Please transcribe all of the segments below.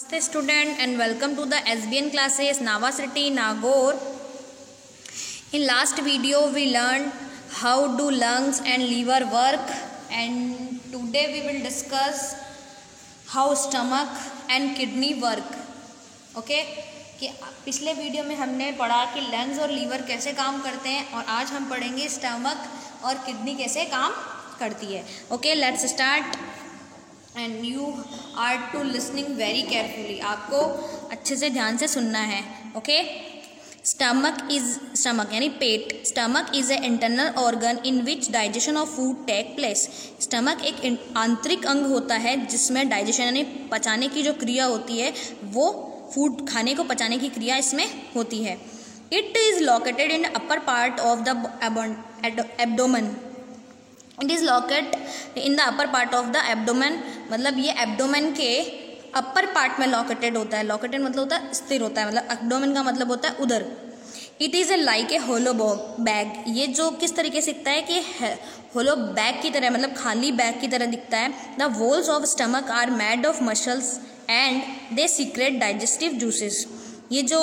Namaste student and welcome to the SBN classes Nava City Nagore. In last video we learned how do lungs and liver work, and today we will discuss how stomach and kidney work. Okay? कि पिछले video में हमने पढ़ा कि lungs और liver कैसे काम करते हैं, और आज हम पढ़ेंगे स्टमक और किडनी कैसे काम करती है. Okay, let's start and you are to listening very carefully. आपको अच्छे से ध्यान से सुनना है. ओके, स्टमक यानी पेट. Stomach is a internal organ in which digestion of food take place. Stomach एक आंतरिक अंग होता है जिसमें डाइजेशन यानी पचाने की जो क्रिया होती है, वो फूड खाने को पचाने की क्रिया इसमें होती है. It is located in upper part of the abdomen. It is locate in the upper part of the abdomen. मतलब ये एब्डोमेन के अपर पार्ट में लोकेटेड होता है. लोकेटेड मतलब होता है स्थिर होता है, मतलब एब्डोमेन का मतलब होता है उधर. It is a like a hollow bag. ये जो किस तरीके से दिखता है कि होलो बैग की तरह, मतलब खाली बैग की तरह दिखता है. The walls of stomach are made of muscles and they secrete digestive juices. ये जो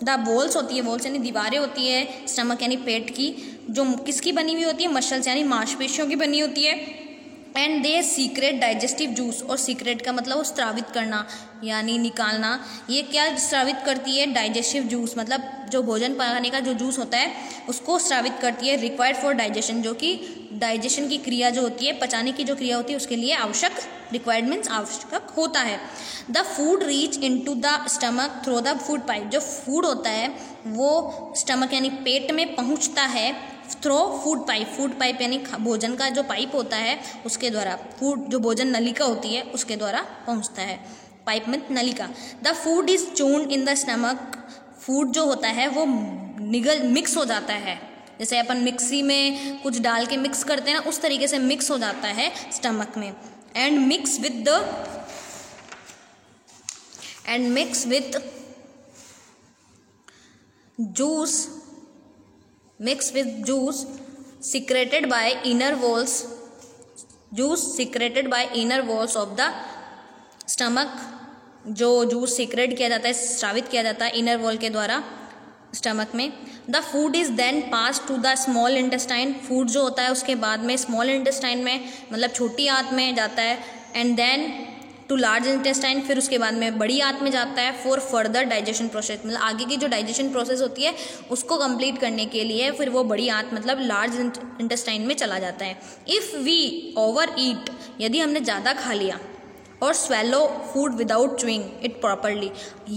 द वॉल्स होती है, वॉल्स यानी दीवारें होती है स्टमक यानी पेट की, जो किसकी बनी हुई होती है, मसल्स यानी मांसपेशियों की बनी होती है. And they secrete digestive juice. और सीक्रेट का मतलब स्रावित करना यानी निकालना. ये क्या स्रावित करती है? डाइजेस्टिव जूस, मतलब जो भोजन पकाने का जो जूस होता है उसको स्रावित करती है. रिक्वायर्ड फॉर डाइजेशन, जो कि डाइजेशन की क्रिया जो होती है, पचाने की जो क्रिया होती है उसके लिए आवश्यक, रिक्वायर्ड मीन्स आवश्यक होता है. The food reach into the stomach through the food pipe. जो फूड होता है वो स्टमक यानी पेट में पहुंचता है through food pipe. Food pipe यानी भोजन का जो पाइप होता है उसके द्वारा, फूड जो भोजन नलिका होती है उसके द्वारा पहुंचता है. पाइप में नलिका. The food is chewed in the stomach. Food जो होता है वो मिक्स हो जाता है. जैसे अपन मिक्सी में कुछ डाल के मिक्स करते हैं ना, उस तरीके से मिक्स हो जाता है स्टमक में. And mix with juice. Mixed with juice secreted by inner walls. Juice secreted by inner walls of the stomach. जो जूस सीक्रेट किया जाता है, स्रावित किया जाता है इनर वॉल के द्वारा स्टमक में. The food is then pass to the small intestine. Food जो होता है उसके बाद में स्मॉल इंटेस्टाइन में, मतलब छोटी आंत में जाता है. And then to large intestine, फिर उसके बाद में बड़ी आंत में जाता है फॉर फर्दर डाइजेशन प्रोसेस. मतलब आगे की जो डाइजेशन प्रोसेस होती है उसको कंप्लीट करने के लिए फिर वो बड़ी आंत मतलब लार्ज इंटेस्टाइन में चला जाता है. इफ़ वी ओवर ईट, यदि हमने ज़्यादा खा लिया, और swallow food without chewing it properly,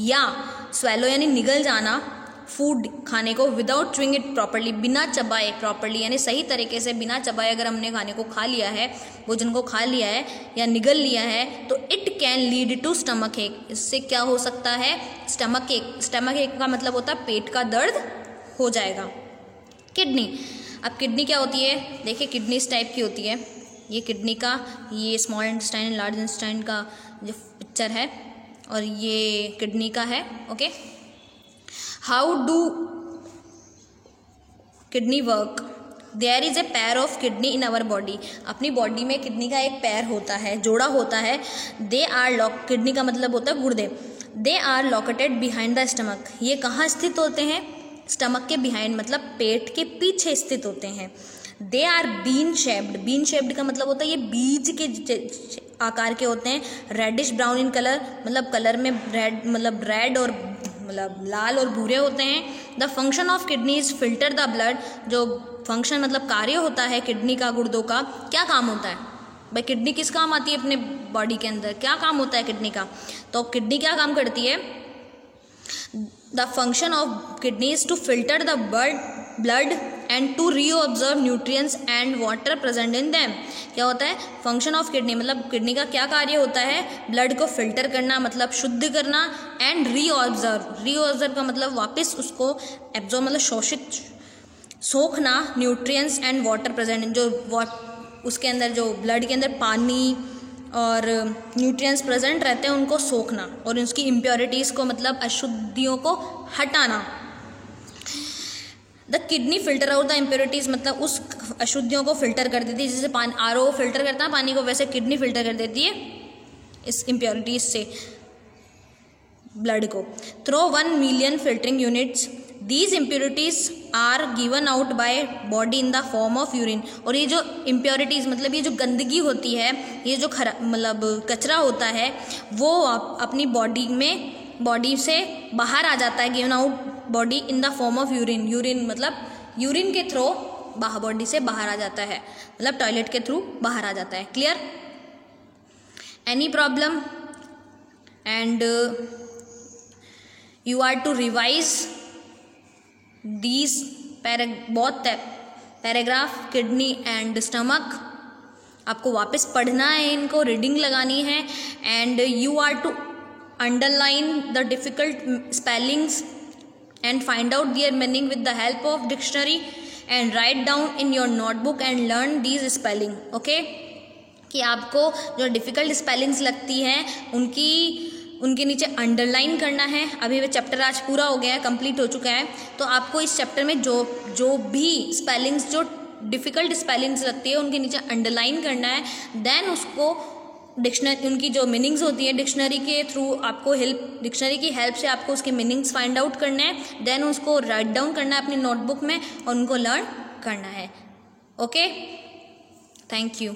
या स्वेलो यानी निगल जाना फूड खाने को विदाउट च्यूइंग इट प्रॉपरली, बिना चबाए प्रॉपरली यानी सही तरीके से बिना चबाए अगर हमने खाने को खा लिया है, भोजन को खा लिया है या निगल लिया है, तो it can lead to stomach ache. इससे क्या हो सकता है? स्टमक एक. स्टमक एक का मतलब होता है पेट का दर्द हो जाएगा. किडनी. अब किडनी क्या होती है? देखिए, किडनी इस टाइप की होती है. ये किडनी का, ये स्मॉल इंटेस्टाइन लार्ज इंटेस्टाइन का जो पिक्चर है, और ये किडनी का है. Okay, how do kidney work? There is a pair of kidney in our body. अपनी बॉडी में किडनी का एक पैर होता है, जोड़ा होता है. दे आर किडनी का मतलब होता है गुर्दे. They are located behind the stomach. ये कहाँ स्थित होते हैं? स्टमक के बिहाइंड, मतलब पेट के पीछे स्थित होते हैं. They are bean shaped. Bean shaped का मतलब होता है ये बीज के आकार के होते हैं. रेडिश ब्राउन इन कलर, मतलब कलर में रेड, मतलब रेड और मतलब लाल और भूरे होते हैं. The function of kidney is filter the blood. जो फंक्शन मतलब कार्य होता है किडनी का, गुर्दों का, क्या काम होता है भाई? किडनी किस काम आती है अपने बॉडी के अंदर? क्या काम होता है किडनी का? तो किडनी क्या काम करती है? The function of kidney is to filter the blood and to reabsorb nutrients and water present in them. क्या होता है फंक्शन ऑफ किडनी? मतलब किडनी का क्या कार्य होता है? ब्लड को फिल्टर करना, मतलब शुद्ध करना. एंड रीऑब्जर्व का मतलब वापस उसको एब्जॉर्ब, मतलब शोषित, सोखना. न्यूट्रिएंट्स एंड वाटर प्रेजेंट, जो उसके अंदर जो ब्लड के अंदर पानी और न्यूट्रिएंट्स प्रेजेंट रहते हैं उनको सोखना, और उसकी इम्प्योरिटीज़ को मतलब अशुद्धियों को हटाना. The kidney filter out the impurities, मतलब उस अशुद्धियों को फिल्टर कर देती है. जैसे पानी RO फिल्टर करता है पानी को, वैसे किडनी फिल्टर कर देती है इस इम्प्योरिटीज़ से. ब्लड को। Through 1 million filtering units, these impurities are given out by body in the form of urine. और ये जो इम्प्योरिटीज़ मतलब ये जो गंदगी होती है, ये जो मतलब कचरा होता है, वो अपनी बॉडी से बाहर आ जाता है, given out body in the form of urine. Urine मतलब यूरिन के थ्रू बॉडी से बाहर आ जाता है, मतलब टॉयलेट के थ्रू बाहर आ जाता है। Clear? Any problem? And you are to revise these both paragraph, kidney and stomach. आपको वापस पढ़ना है, इनको रीडिंग लगानी है। And you are to underline the difficult spellings and find out their meaning with the help of dictionary and write down in your notebook and learn these spelling. Okay? कि आपको जो डिफ़िकल्ट स्पेलिंग्स लगती हैं उनके नीचे underline करना है। अभी वह चैप्टर आज पूरा हो गया है, कंप्लीट हो चुका है। तो आपको इस चैप्टर में जो भी स्पेलिंग्स, जो डिफ़िकल्ट स्पेलिंग्स लगती है उनके नीचे अंडरलाइन करना है। देन उसको डिक्शनरी, उनकी जो मीनिंग्स होती है डिक्शनरी के थ्रू आपको डिक्शनरी की हेल्प से आपको उसके मीनिंग्स फाइंड आउट करना है। देन उसको राइट डाउन करना है अपनी नोटबुक में और उनको लर्न करना है। Okay, thank you.